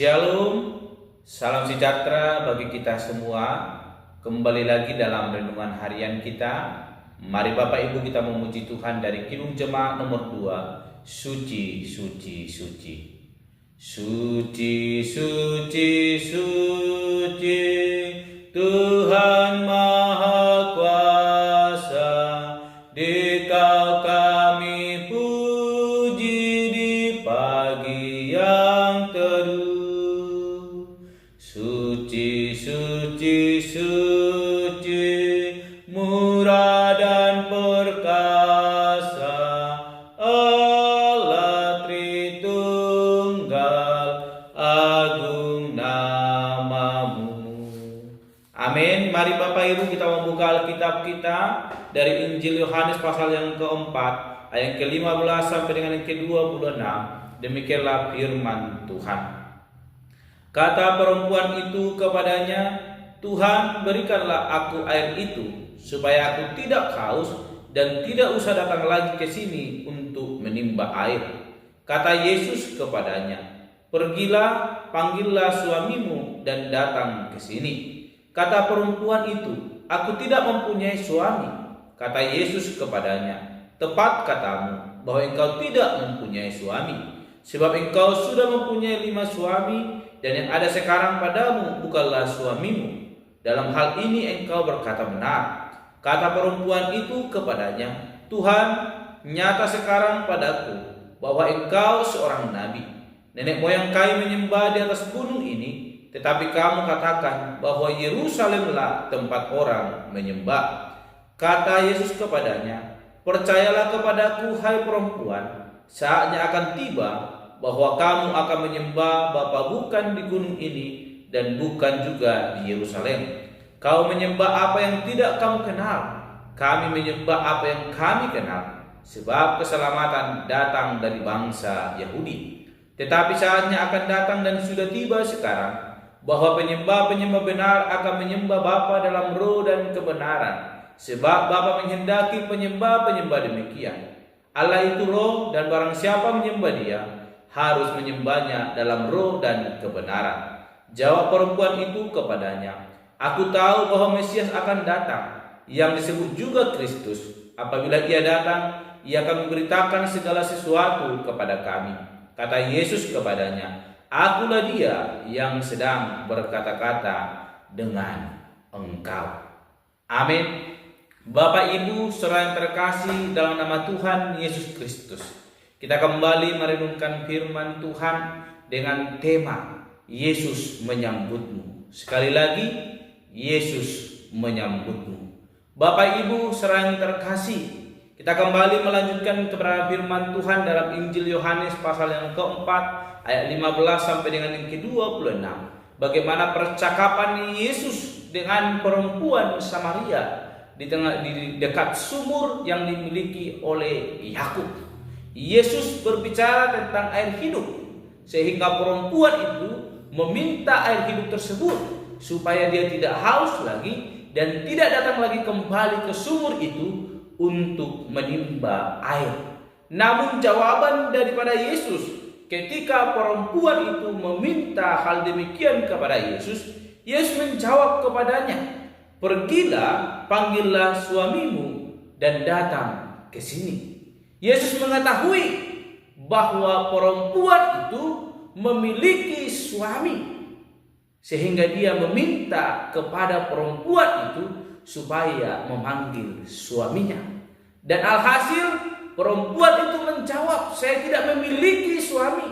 Shalom, salam sejahtera bagi kita semua. Kembali lagi dalam renungan harian kita. Mari Bapak Ibu kita memuji Tuhan dari Kidung Jemaat nomor 2. Suci, suci, suci. Suci, suci, suci, Tuhan Maha Kuasa. Dikau kami puji di pagi yang teduh. Suci, suci, suci, murah dan perkasa, Allah Tritunggal, agung namamu. Amin. Mari Bapak Ibu kita membuka Alkitab kita dari Injil Yohanes pasal yang keempat, ayat ke-15 sampai dengan yang ke-26. Demikianlah firman Tuhan. Kata perempuan itu kepadanya, Tuhan, berikanlah aku air itu, supaya aku tidak haus dan tidak usah datang lagi ke sini untuk menimba air. Kata Yesus kepadanya, pergilah, panggillah suamimu dan datang ke sini. Kata perempuan itu, aku tidak mempunyai suami. Kata Yesus kepadanya, tepat katamu bahwa engkau tidak mempunyai suami, sebab engkau sudah mempunyai 5 suami, dan yang ada sekarang padamu bukanlah suamimu. Dalam hal ini engkau berkata benar. Kata perempuan itu kepadanya, Tuhan, nyata sekarang padaku bahwa engkau seorang nabi. Nenek moyang kami menyembah di atas gunung ini, tetapi kamu katakan bahwa Yerusalemlah tempat orang menyembah. Kata Yesus kepadanya, percayalah kepadaku, hai perempuan, saatnya akan tiba bahwa kamu akan menyembah Bapa bukan di gunung ini dan bukan juga di Yerusalem. Kau menyembah apa yang tidak kamu kenal, kami menyembah apa yang kami kenal, sebab keselamatan datang dari bangsa Yahudi. Tetapi saatnya akan datang dan sudah tiba sekarang bahwa penyembah-penyembah benar akan menyembah Bapa dalam roh dan kebenaran, sebab Bapa menghendaki penyembah-penyembah demikian. Allah itu roh, dan barang siapa menyembah Dia harus menyembahnya dalam roh dan kebenaran. Jawab perempuan itu kepadanya, aku tahu bahwa Mesias akan datang, yang disebut juga Kristus. Apabila Ia datang, Ia akan memberitakan segala sesuatu kepada kami. Kata Yesus kepadanya, akulah Dia yang sedang berkata-kata dengan engkau. Amin. Bapak Ibu saudara yang terkasih dalam nama Tuhan Yesus Kristus, kita kembali merenungkan firman Tuhan dengan tema Yesus menyambutmu. Sekali lagi, Yesus menyambutmu. Bapak Ibu saudara yang terkasih, kita kembali melanjutkan kepada firman Tuhan dalam Injil Yohanes pasal yang keempat, ayat 15 sampai dengan yang ke-26. Bagaimana percakapan Yesus dengan perempuan Samaria di dekat sumur yang dimiliki oleh Yakub. Yesus berbicara tentang air hidup, sehingga perempuan itu meminta air hidup tersebut supaya dia tidak haus lagi dan tidak datang lagi kembali ke sumur itu untuk menimba air. Namun jawaban daripada Yesus ketika perempuan itu meminta hal demikian kepada Yesus, Yesus menjawab kepadanya, pergilah, panggillah suamimu dan datang ke sini. Yesus mengetahui bahwa perempuan itu memiliki suami, sehingga dia meminta kepada perempuan itu supaya memanggil suaminya. Dan alhasil perempuan itu menjawab, saya tidak memiliki suami.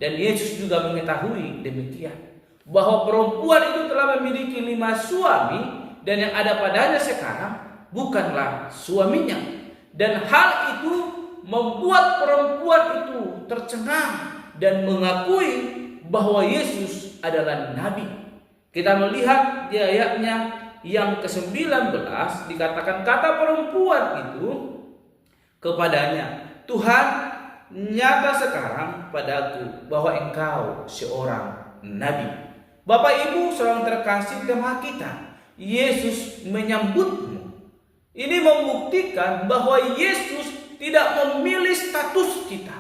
Dan Yesus juga mengetahui demikian, bahwa perempuan itu telah memiliki 5 suami, dan yang ada padanya sekarang bukanlah suaminya. Dan hal itu membuat perempuan itu tercengang dan mengakui bahwa Yesus adalah nabi. Kita melihat di ayatnya yang ke-19 dikatakan, kata perempuan itu kepadanya, Tuhan, nyata sekarang padaku bahwa engkau seorang nabi. Bapak Ibu saudara terkasih, tema kita Yesus menyambutmu. Ini membuktikan bahwa Yesus tidak memilih status kita,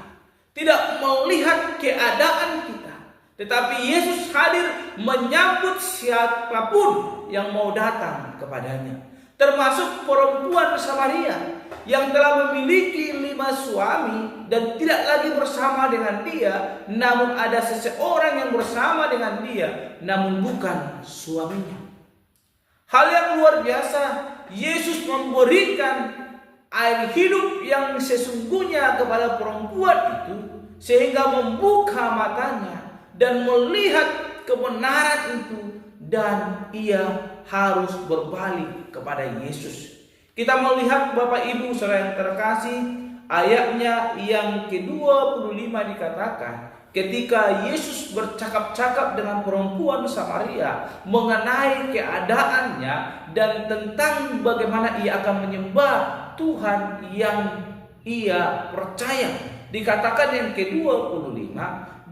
tidak melihat keadaan kita, Tetapi Yesus hadir menyambut siapapun yang mau datang kepadanya, termasuk perempuan Samaria yang telah memiliki 5 suami dan tidak lagi bersama dengan dia, namun ada seseorang yang bersama dengan dia, namun bukan suaminya. Hal yang luar biasa, Yesus memberikan air hidup yang sesungguhnya kepada perempuan itu, sehingga membuka matanya dan melihat kebenaran itu, dan ia harus berbalik kepada Yesus. Kita melihat Bapak Ibu Saudara yang terkasih, ayatnya yang ke-25 dikatakan, ketika Yesus bercakap-cakap dengan perempuan Samaria mengenai keadaannya dan tentang bagaimana ia akan menyembah Tuhan yang ia percaya. Dikatakan yang ke-25,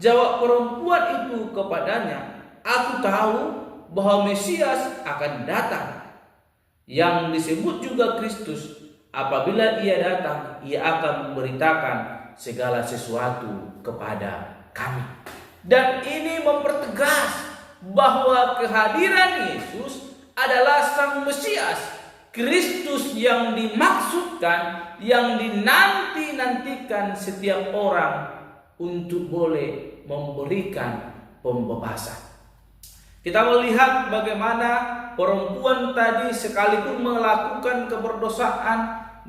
jawab perempuan itu kepadanya, "Aku tahu bahwa Mesias akan datang, yang disebut juga Kristus. Apabila ia datang, ia akan memberitakan segala sesuatu kepada kami." Dan ini mempertegas bahwa kehadiran Yesus adalah Sang Mesias, Kristus yang dimaksudkan, yang dinanti-nantikan setiap orang untuk boleh memberikan pembebasan. Kita melihat bagaimana perempuan tadi sekalipun melakukan keberdosaan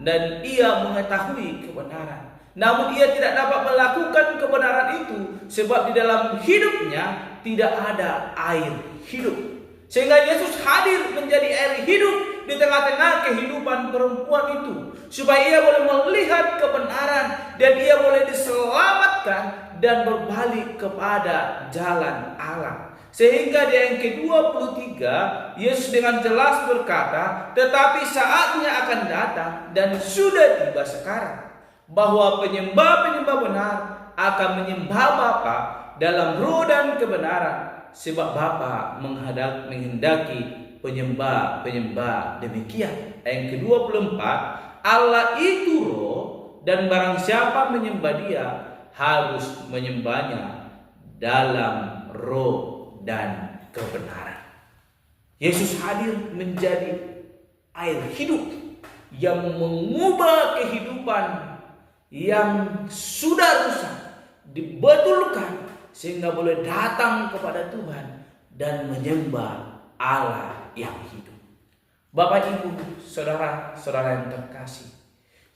dan ia mengetahui kebenaran, namun ia tidak dapat melakukan kebenaran itu sebab di dalam hidupnya tidak ada air hidup. Sehingga Yesus hadir menjadi air hidup di tengah-tengah kehidupan perempuan itu, supaya ia boleh melihat kebenaran dan ia boleh diselamatkan dan berbalik kepada jalan Allah. Sehingga di ayat ke-23 Yesus dengan jelas berkata, "Tetapi saatnya akan datang dan sudah tiba sekarang, bahwa penyembah-penyembah benar akan menyembah Bapa dalam roh dan kebenaran, sebab Bapa menghendaki penyembah-penyembah demikian." Ayat ke-24, Allah itu roh, dan barang siapa menyembah Dia harus menyembahnya dalam roh dan kebenaran. Yesus hadir menjadi air hidup yang mengubah kehidupan yang sudah rusak, dibetulkan sehingga boleh datang kepada Tuhan dan menyembah Allah yang hidup. Bapak Ibu, saudara-saudara yang terkasih,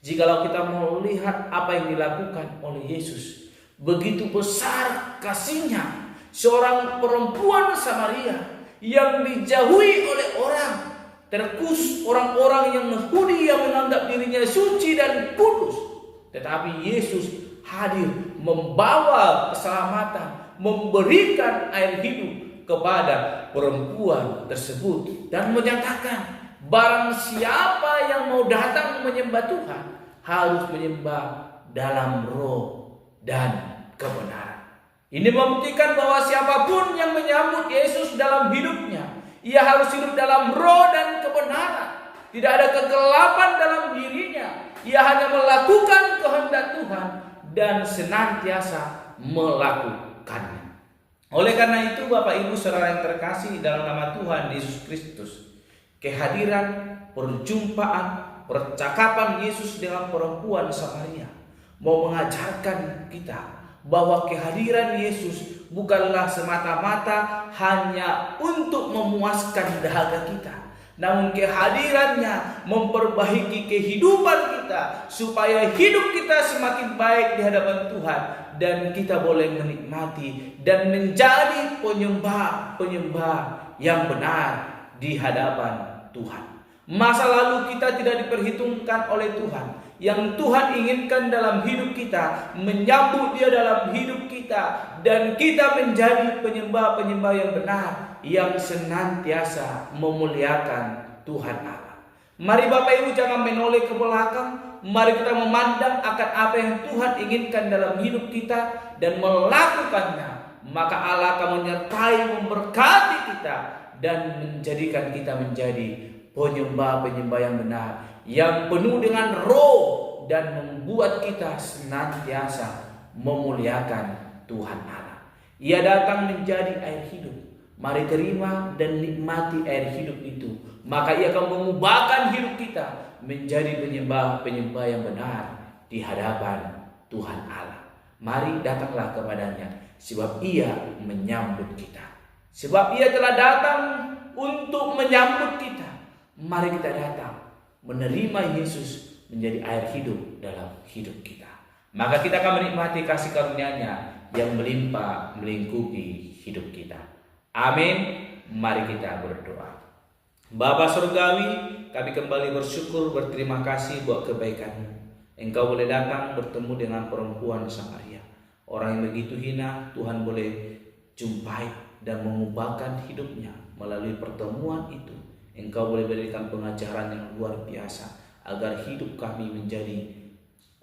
jikalau kita mau lihat apa yang dilakukan oleh Yesus, begitu besar kasihnya. Seorang perempuan Samaria yang dijauhi oleh orang, terkhusus orang-orang yang Yahudi yang menganggap dirinya suci dan kudus. Tetapi Yesus hadir membawa keselamatan, memberikan air hidup kepada perempuan tersebut dan menyatakan, barang siapa yang mau datang menyembah Tuhan harus menyembah dalam roh dan kebenaran. Ini membuktikan bahwa siapapun yang menyambut Yesus dalam hidupnya, ia harus hidup dalam roh dan kebenaran. Tidak ada kegelapan dalam dirinya. Ia hanya melakukan kehendak Tuhan dan senantiasa melakukannya. Oleh karena itu, Bapak Ibu Saudara yang terkasih dalam nama Tuhan Yesus Kristus, kehadiran, perjumpaan, percakapan Yesus dengan perempuan Samaria mau mengajarkan kita bahwa kehadiran Yesus bukanlah semata-mata hanya untuk memuaskan dahaga kita, namun kehadirannya memperbaiki kehidupan kita supaya hidup kita semakin baik di hadapan Tuhan dan kita boleh menikmati dan menjadi penyembah-penyembah yang benar di hadapan Tuhan. Masa lalu kita tidak diperhitungkan oleh Tuhan. Yang Tuhan inginkan dalam hidup kita, menyambut Dia dalam hidup kita, dan kita menjadi penyembah-penyembah yang benar, yang senantiasa memuliakan Tuhan Allah. Mari Bapak Ibu jangan menoleh ke belakang. Mari kita memandang akan apa yang Tuhan inginkan dalam hidup kita dan melakukannya. Maka Allah akan menyertai, memberkati kita dan menjadikan kita menjadi penyembah-penyembah yang benar, yang penuh dengan roh dan membuat kita senantiasa memuliakan Tuhan Allah. Ia datang menjadi air hidup. Mari terima dan nikmati air hidup itu. Maka ia akan mengubahkan hidup kita menjadi penyembah-penyembah yang benar di hadapan Tuhan Allah. Mari datanglah kepadanya, sebab ia menyambut kita. Sebab ia telah datang untuk menyambut kita. Mari kita datang menerima Yesus menjadi air hidup dalam hidup kita. Maka kita akan menikmati kasih karunia-Nya yang melimpah melingkupi hidup kita. Amin. Mari kita berdoa. Bapa Surgawi, kami kembali bersyukur, berterima kasih buat kebaikan-Mu. Engkau boleh datang bertemu dengan perempuan Samaria. Orang yang begitu hina, Tuhan boleh jumpai dan mengubahkan hidupnya melalui pertemuan itu. Engkau boleh berikan pengajaran yang luar biasa agar hidup kami menjadi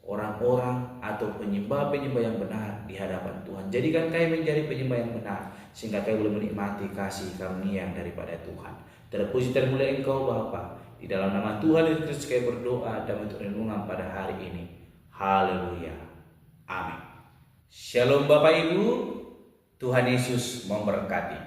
orang-orang atau penyembah-penyembah yang benar di hadapan Tuhan. Jadikan kami menjadi penyembah yang benar, sehingga kami boleh menikmati kasih karunia daripada Tuhan. Terpuji termulia Engkau Bapa. Di dalam nama Tuhan Yesus Kristus kami berdoa dan untuk renungan pada hari ini. Haleluya. Amin. Shalom Bapak Ibu. Tuhan Yesus memberkati.